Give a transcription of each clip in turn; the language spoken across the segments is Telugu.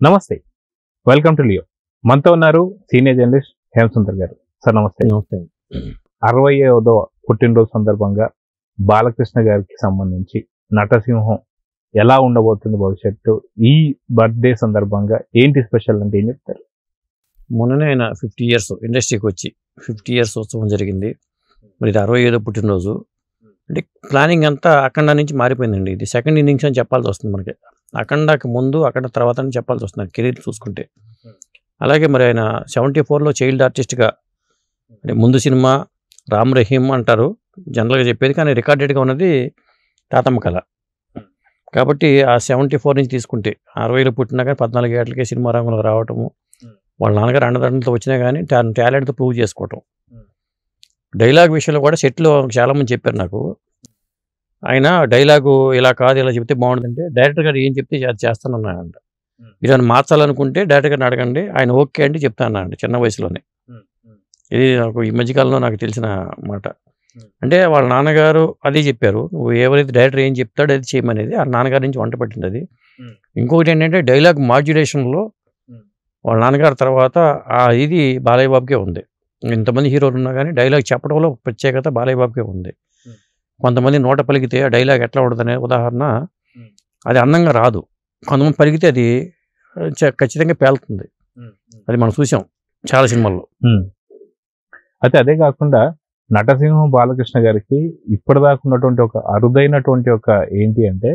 నమస్తే, వెల్కమ్ టు లియో. మనతో ఉన్నారు సీనియర్ జర్నలిస్ట్ హేమసుందర్ గారు. సార్ నమస్తే. నమస్తే. 60వ పుట్టినరోజు సందర్భంగా బాలకృష్ణ గారికి సంబంధించి నటసింహం ఎలా ఉండబోతుంది భవిష్యత్తు, ఈ బర్త్డే సందర్భంగా ఏంటి స్పెషల్ అంటే ఏం చెప్తారు? మొన్ననే ఆయన 50 ఇయర్స్ ఇండస్ట్రీకి వచ్చి 50 ఇయర్స్ ఉత్సవం జరిగింది. మరి ఇది 65వ పుట్టినరోజు. అంటే ప్లానింగ్ అంతా అఖండ నుంచి మారిపోయిందండి. ఇది సెకండ్ ఇన్నింగ్స్ అని చెప్పాల్సి వస్తుంది మనకి. అఖండకి ముందు అఖండ తర్వాత అని చెప్పాల్సి వస్తుంది కెరీర్ చూసుకుంటే. అలాగే మరి ఆయన 74లో చైల్డ్ ఆర్టిస్ట్గా, అంటే ముందు సినిమా రామ్ రహీం అంటారు జనరల్గా చెప్పేది, కానీ రికార్డెడ్గా ఉన్నది తాతమ్మ కళ. కాబట్టి ఆ 74 నుంచి తీసుకుంటే 60లో పుట్టినా కానీ 14 ఏళ్ళకే సినిమా రంగంలోకి రావటము, వాళ్ళ నాన్నగారు అండదండలతో వచ్చినా కానీ టాలెంట్తో ప్రూవ్ చేసుకోవటం. డైలాగ్ విషయంలో కూడా సెట్లో చాలామంది చెప్పారు నాకు, ఆయన డైలాగు ఇలా కాదు ఇలా చెప్తే బాగుంటుందంటే డైరెక్టర్ గారు ఏం చెప్తే అది చేస్తానన్నాడంట. ఇలా మార్చాలనుకుంటే డైరెక్టర్ గారిని అడగండి, ఆయన ఓకే అంటే చెప్తానండి చిన్న వయసులోనే. ఇది నాకు ఈ మధ్యకాలంలో నాకు తెలిసిన మాట. అంటే వాళ్ళ నాన్నగారు అదే చెప్పారు, నువ్వు ఎవరైతే డైరెక్టర్ ఏం చెప్తాడో అది చేయమనేది ఆ నాన్నగారి నుంచి వంట పట్టింది అది. ఇంకొకటి ఏంటంటే డైలాగ్ మాడ్యులేషన్లో వాళ్ళ నాన్నగారు తర్వాత ఇది బాలయ్య బాబుకే ఉంది. ఇంతమంది హీరోలు ఉన్నా కానీ డైలాగ్ చెప్పడంలో ప్రత్యేకత బాలయ్య బాబుకే ఉంది. కొంతమంది నోట పలికితే ఆ డైలాగ్ ఎట్లా ఉంటుందనే ఉదాహరణ, అది అందంగా రాదు. కొంతమంది పలికితే అది ఖచ్చితంగా పేలుతుంది. అది మనం చూసాం చాలా సినిమాల్లో. అయితే అదే కాకుండా నటసింహం బాలకృష్ణ గారికి ఇప్పటిదాకా ఉన్నటువంటి ఒక అరుదైనటువంటి ఒక ఏంటి అంటే,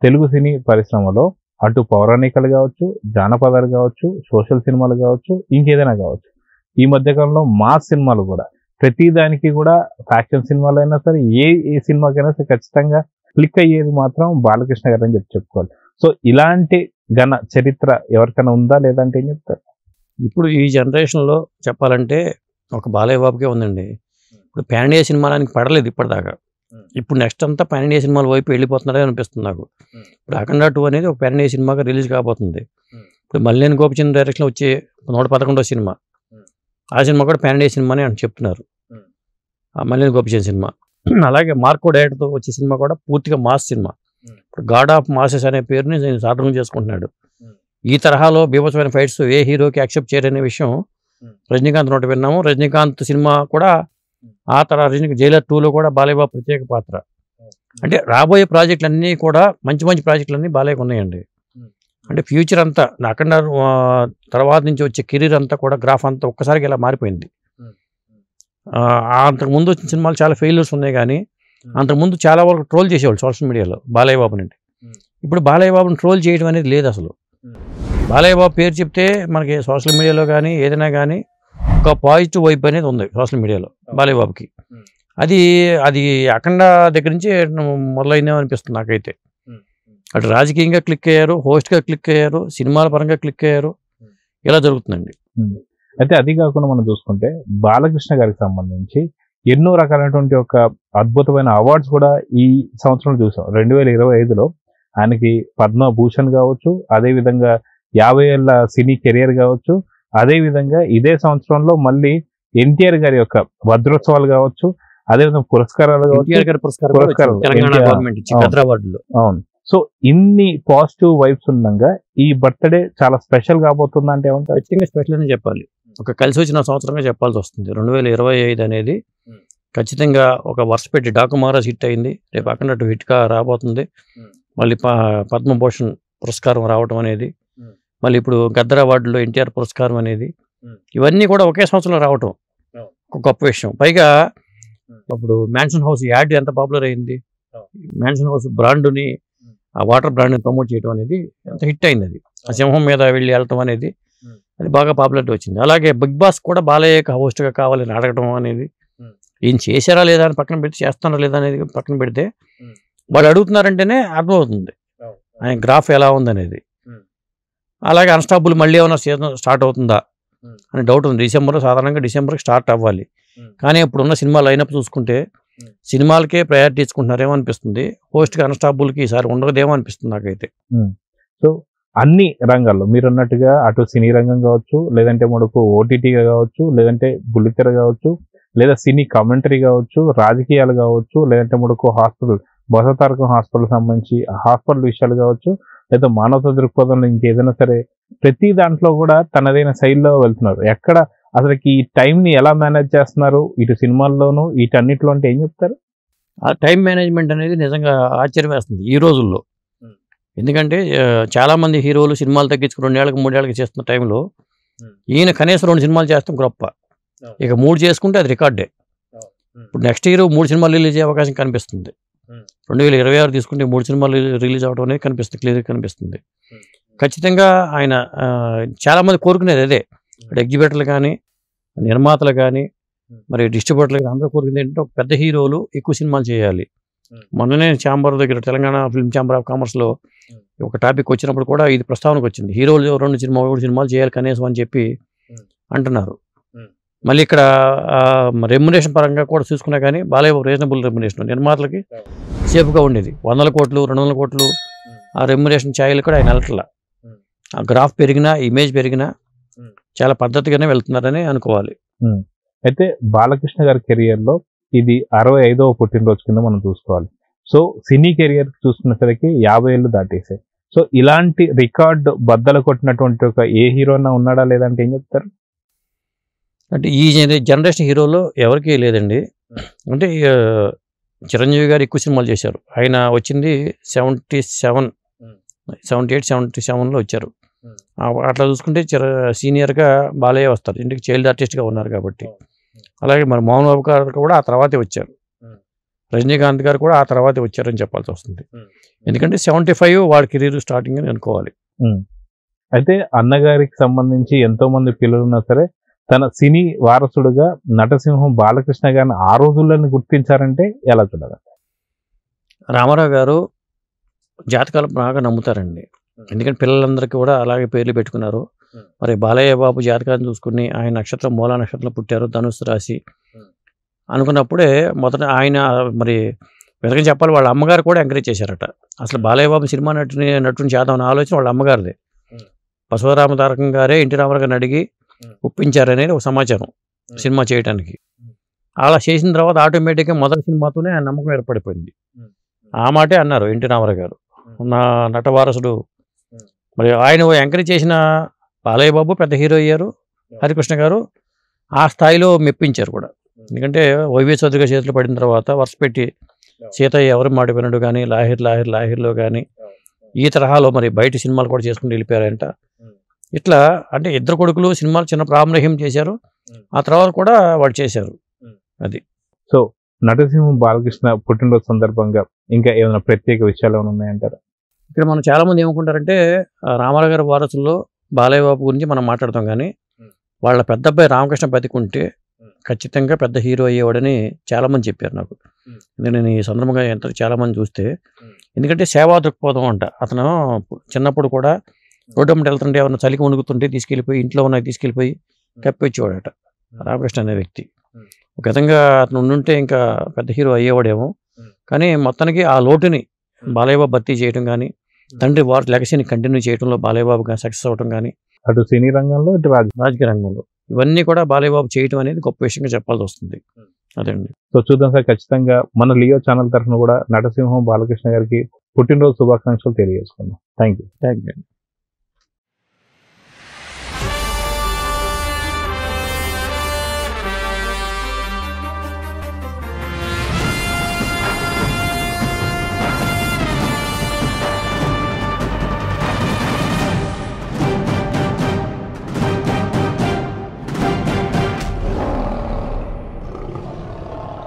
తెలుగు సినీ పరిశ్రమలో అటు పౌరాణికలు కావచ్చు, జానపదాలు కావచ్చు, సోషల్ సినిమాలు కావచ్చు, ఇంకేదైనా కావచ్చు, ఈ మధ్యకాలంలో మాస్ సినిమాలు కూడా ప్రతిదానికి కూడా ఫ్యాక్షన్ సినిమాలు అయినా సరే ఏ సినిమాకైనా సరే ఖచ్చితంగా క్లిక్ అయ్యేది మాత్రం బాలకృష్ణ గారు అని చెప్పుకోవాలి. సో ఇలాంటి ఘన చరిత్ర ఎవరికైనా ఉందా లేదంటే ఏం చెప్తారు? ఇప్పుడు ఈ జనరేషన్లో చెప్పాలంటే ఒక బాలయ్య బాబుకే ఉందండి. ఇప్పుడు పాన్ ఇండియా సినిమానికి పడలేదు ఇప్పటిదాకా. ఇప్పుడు నెక్స్ట్ అంతా పాన్ ఇండియా సినిమాల వైపు వెళ్ళిపోతున్నారే అనిపిస్తుంది నాకు. ఇప్పుడు అఖండ 2 అనేది ఒక పాన్ ఇండియా సినిమాగా రిలీజ్ కాబోతుంది. ఇప్పుడు మల్లేని గోపిచంద్ డైరెక్షన్ వచ్చే 111వ సినిమా, ఆ సినిమా కూడా పాన్ ఇండియా సినిమానే అని చెప్తున్నారు, ఆ మల్లేని గోపిచంద్ సినిమా. అలాగే మార్కో డైరెక్టర్తో వచ్చే సినిమా కూడా పూర్తిగా మాస్ సినిమా. ఇప్పుడు గాడ్ ఆఫ్ మాసెస్ అనే పేరుని నేను సాధన చేసుకుంటున్నాడు. ఈ తరహాలో బీభత్సమైన ఫైట్స్ ఏ హీరోకి యాక్సెప్ట్ చేయరనే విషయం రజనీకాంత్ నోట విన్నాము. రజనీకాంత్ సినిమా కూడా ఆ తర్వాత జైలర్ 2లో కూడా బాలయ్య బాబు ప్రత్యేక పాత్ర. అంటే రాబోయే ప్రాజెక్టులన్నీ కూడా మంచి మంచి ప్రాజెక్టులన్నీ బాలయ్యకు ఉన్నాయండి. అంటే ఫ్యూచర్ అంతా అఖండ తర్వాత నుంచి వచ్చే కెరీర్ అంతా కూడా గ్రాఫ్ అంతా ఒక్కసారికి ఇలా మారిపోయింది. అంతకుముందు వచ్చిన సినిమాలు చాలా ఫెయిల్యూర్స్ ఉన్నాయి, కానీ అంతకుముందు చాలా వరకు ట్రోల్ చేసేవాళ్ళు సోషల్ మీడియాలో బాలయ్య బాబుని. ఇప్పుడు బాలయ్య బాబుని ట్రోల్ చేయడం అనేది లేదు అసలు. బాలయ్య బాబు పేరు చెప్తే మనకి సోషల్ మీడియాలో కానీ ఏదైనా కానీ ఒక పాజిటివ్ వైపు అనేది ఉంది సోషల్ మీడియాలో బాలయ్య బాబుకి. అది అఖండ దగ్గర నుంచి మొదలైందేమో అనిపిస్తుంది నాకైతే. అటు రాజకీయంగా క్లిక్ అయ్యారు, హోస్ట్గా క్లిక్ అయ్యారు, సినిమాల పరంగా క్లిక్ అయ్యారు, ఇలా జరుగుతుందండి. అయితే అది కాకుండా మనం చూసుకుంటే బాలకృష్ణ గారికి సంబంధించి ఎన్నో రకాలైనటువంటి ఒక అద్భుతమైన అవార్డ్స్ కూడా ఈ సంవత్సరం చూసాం. 2025లో ఆయనకి పద్మభూషణ్ కావచ్చు, అదేవిధంగా 50 ఏళ్ళ సినీ కెరియర్ కావచ్చు, అదేవిధంగా ఇదే సంవత్సరంలో మళ్ళీ ఎన్టీఆర్ గారి యొక్క వజ్రోత్సవాలు కావచ్చు, అదేవిధంగా పురస్కారాలు కావచ్చు. అవును. సో ఇన్ని పాజిటివ్ వైబ్స్ ఉండగా ఈ బర్త్డే చాలా స్పెషల్ కాబోతుంది అంటే ఏమంటారు? ఖచ్చితంగా స్పెషల్ అని చెప్పాలి. ఒక కలిసి వచ్చిన సంవత్సరంగా చెప్పాల్సి వస్తుంది. 2025 అనేది ఖచ్చితంగా ఒక వరుస పెట్టి డాకు మహారాజ్ హిట్ అయింది, రేపు అఖండ 2 హిట్గా రాబోతుంది. మళ్ళీ పద్మభూషణ్ పురస్కారం రావడం అనేది, మళ్ళీ ఇప్పుడు గద్దర్ అవార్డులో ఎన్టీఆర్ పురస్కారం అనేది, ఇవన్నీ కూడా ఒకే సంవత్సరంలో రావటం ఒక గొప్ప విషయం. పైగా ఇప్పుడు మ్యాన్షన్ హౌస్ యాడ్ ఎంత పాపులర్ అయింది, మ్యాన్షన్ హౌస్ బ్రాండ్ని, ఆ వాటర్ బ్రాండ్ని ప్రమోట్ చేయడం అనేది ఎంత హిట్ అయింది. అది ఆ సింహం మీద వెళ్ళి వెళ్ళటం అనేది అది బాగా పాపులారిటీ వచ్చింది. అలాగే బిగ్ బాస్ కూడా బాలయ్య హోస్ట్గా కావాలని అడగడం అనేది, ఏం చేశారా లేదా అని పక్కన పెడితే, చేస్తారా లేదా అనేది పక్కన పెడితే, వాళ్ళు అడుగుతున్నారంటేనే అర్థమవుతుంది ఆయన గ్రాఫ్ ఎలా ఉందనేది. అలాగే అన్స్టాపుల్ మళ్ళీ ఏమైనా సీజన్ స్టార్ట్ అవుతుందా అని డౌట్ ఉంది. సాధారణంగా డిసెంబర్కి స్టార్ట్ అవ్వాలి, కానీ ఇప్పుడున్న సినిమా లైనప్ చూసుకుంటే సినిమాలకే ప్రయారిటీ ఇచ్చుకుంటున్నారేమో అనిపిస్తుంది. హోస్ట్గా అన్స్టాపుల్కి ఈసారి ఉండదేమో అనిపిస్తుంది నాకైతే. సో అన్ని రంగాల్లో మీరు అన్నట్టుగా అటు సినీ రంగం కావచ్చు, లేదంటే మనకు ఓటీటీగా కావచ్చు, లేదంటే బుల్లితెర కావచ్చు, లేదా సినీ కామెంటరీ కావచ్చు, రాజకీయాలు కావచ్చు, లేదంటే మనకు హాస్పిటల్ బసవతారకం హాస్పిటల్ సంబంధించి హాస్పిటల్ విషయాలు కావచ్చు, లేదా మానవతా దృక్పథంలో ఇంకేదైనా సరే ప్రతి దాంట్లో కూడా తనదైన శైలిలో వెళ్తున్నారు. ఎక్కడ అసలుకి ఈ టైంని ఎలా మేనేజ్ చేస్తున్నారు ఇటు సినిమాల్లోనూ వీటన్నిటిలో అంటే ఏం చెప్తారు? ఆ టైం మేనేజ్మెంట్ అనేది నిజంగా ఆశ్చర్యం వేస్తుంది ఈ రోజుల్లో. ఎందుకంటే చాలామంది హీరోలు సినిమాలు తగ్గించుకుని 2 ఏళ్ళకి 3 ఏళ్ళకి చేస్తున్న టైంలో ఈయన కనీసం 2 సినిమాలు చేస్తాం గొప్ప. ఇక 3 చేసుకుంటే అది రికార్డే. ఇప్పుడు నెక్స్ట్ ఇయర్ 3 సినిమాలు రిలీజ్ అయ్యే అవకాశం కనిపిస్తుంది. 2026 తీసుకుంటే 3 సినిమాలు రిలీజ్ అవడం అనేది కనిపిస్తుంది, క్లియర్గా కనిపిస్తుంది. ఖచ్చితంగా ఆయన చాలామంది కోరుకునేది అదే. ఇప్పుడు ఎగ్జిబిటర్లు కానీ, నిర్మాతలు కానీ, మరి డిస్ట్రిబ్యూటర్లు కానీ అందరూ కోరుకునేది ఏంటంటే ఒక పెద్ద హీరోలు ఎక్కువ సినిమాలు చేయాలి. మొన్ననే ఛాంబర్ దగ్గర తెలంగాణ ఫిల్మ్ ఛాంబర్ ఆఫ్ కామర్స్లో ఒక టాపిక్ వచ్చినప్పుడు కూడా ఇది ప్రస్తావనకు వచ్చింది. హీరోలు 2 సినిమాలు చేయాలి కనీసం అని చెప్పి అంటున్నారు. మళ్ళీ ఇక్కడ రెమ్యునేషన్ పరంగా కూడా చూసుకున్నా కానీ బాలయ్య రీజనబుల్ రెమ్యునేషన్ నిర్మాతలకి సేఫ్గా ఉండేది. 100 కోట్లు 200 కోట్లు ఆ రెమ్యునేషన్ ఛాయలు కూడా ఆయన వెళ్ళట్లా. ఆ గ్రాఫ్ పెరిగినా, ఇమేజ్ పెరిగినా చాలా పద్ధతిగానే వెళ్తున్నారని అనుకోవాలి. అయితే బాలకృష్ణ గారి కెరియర్లో ఇది 65వ పుట్టినరోజు కింద మనం చూసుకోవాలి. సో సినీ కెరియర్ చూసుకునేసరికి 50 ఏళ్ళు దాటేసాయి. సో ఇలాంటి రికార్డు బద్దలు కొట్టినటువంటి ఒక ఏ హీరోనా ఉన్నాడా లేదంటే ఏం చెప్తారు? అంటే ఈ జనరేషన్ హీరోలో ఎవరికీ లేదండి. అంటే చిరంజీవి గారు ఎక్కువ సినిమాలు చేశారు. ఆయన వచ్చింది 77లో వచ్చారు. అట్లా చూసుకుంటే సీనియర్గా బాలయ్య వస్తారు, ఇంటికి చైల్డ్ ఆర్టిస్ట్గా ఉన్నారు కాబట్టి. అలాగే మరి మోహన్ బాబు గారు కూడా ఆ తర్వాతే వచ్చారు. రజనీకాంత్ గారు కూడా ఆ తర్వాతే వచ్చారని చెప్పాల్సి వస్తుంది. ఎందుకంటే 75 వాడి కెరీర్ స్టార్టింగ్ అని అనుకోవాలి. అయితే అన్నగారికి సంబంధించి ఎంతో మంది పిల్లలు ఉన్నా సరే తన సినీ వారసుడుగా నటసింహం బాలకృష్ణ గారిని ఆ రోజుల్లోని గుర్తించారంటే ఎలా చూడాలి? రామారావు గారు జాతకాలు బాగా నమ్ముతారండి. ఎందుకంటే పిల్లలందరికీ కూడా అలాగే పేర్లు పెట్టుకున్నారు. మరి బాలయ్య బాబు జాతకాన్ని చూసుకుని ఆయన నక్షత్రం మూలా నక్షత్రంలో పుట్టారు, ధనుస్సు రాశి అనుకున్నప్పుడే మొదట ఆయన మరి వెతకని చెప్పాలి వాళ్ళ అమ్మగారు కూడా ఎంకరేజ్ చేశారట. అసలు బాలయ్య బాబు సినిమా నటుని చేద్దాం అనే ఆలోచన వాళ్ళ అమ్మగారిదే. బసవరామ తారకం గారే ఎన్టీ రామారావు గారిని అడిగి ఒప్పించారనేది ఒక సమాచారం సినిమా చేయడానికి. అలా చేసిన తర్వాత ఆటోమేటిక్గా మొదటి సినిమాతోనే ఆయన నమ్మకం ఏర్పడిపోయింది. ఆ మాటే అన్నారు ఎన్టీ రామారావు గారు, నా నట వారసుడు. మరి ఆయన ఎంకరేజ్ చేసిన బాలయ్య బాబు పెద్ద హీరో అయ్యారు, హరికృష్ణ గారు ఆ స్థాయిలో మెప్పించారు కూడా. ఎందుకంటే వైవి చౌదరి గారి చేతులు పడిన తర్వాత వరుస పెట్టి సీతయ్య ఎవరు మాట వినడు కానీ, లాహిర్లో కానీ ఈ తరహాలో మరి బయట సినిమాలు కూడా చేసుకుని వెళ్ళిపోయారంట. ఇట్లా అంటే ఇద్దరు కొడుకులు సినిమాలు చిన్న ప్రారంభం చేశారు, ఆ తర్వాత కూడా వాళ్ళు చేశారు. అది సో నటసింహం బాలకృష్ణ పుట్టినరోజు సందర్భంగా ఇంకా ఏమైనా ప్రత్యేక విషయాలు ఏమైనా ఉన్నాయంటారా? ఇక్కడ మనం చాలామంది ఏమనుకుంటారంటే రామారావు గారి వారసుల్లో బాలయ్య బాబు గురించి మనం మాట్లాడతాం కానీ వాళ్ళ పెద్ద అబ్బాయి రామకృష్ణ బతికుంటే ఖచ్చితంగా పెద్ద హీరో అయ్యేవాడని చాలామంది చెప్పారు నాకు. నేను ఈ సందర్భంగా చాలామంది చూస్తే, ఎందుకంటే సేవా దృక్పథం అంట. అతను చిన్నప్పుడు కూడా రోడ్డు అమ్మటి వెళ్తుంటే ఎవరైనా చలికి వణుకుతుంటే తీసుకెళ్ళిపోయి ఇంట్లో ఉన్నాయి తీసుకెళ్ళిపోయి కప్పిచ్చేవాడట రామకృష్ణ అనే వ్యక్తి. ఒక విధంగా అతను ఉండుంటే ఇంకా పెద్ద హీరో అయ్యేవాడేమో. కానీ మొత్తానికి ఆ లోటుని బాలయ్య బాబు భర్తీ చేయడం కానీ, తండ్రి వారి లెగసీని కంటిన్యూ చేయడంలో బాలయ్య బాబు సక్సెస్ అవ్వడం కానీ, అటు సినీ రంగంలో ఇటు రాజకీయ రంగంలో ఇవన్నీ కూడా బాలయ్య బాబు చేయడం అనేది గొప్ప విషయంగా చెప్పాల్సి వస్తుంది. అదండి. సో చూద్దాం సార్, ఖచ్చితంగా మన లియో ఛానల్ తరఫున కూడా నటసింహం బాలకృష్ణ గారికి పుట్టినరోజు శుభాకాంక్షలు తెలియజేసుకుందాం. Thank you.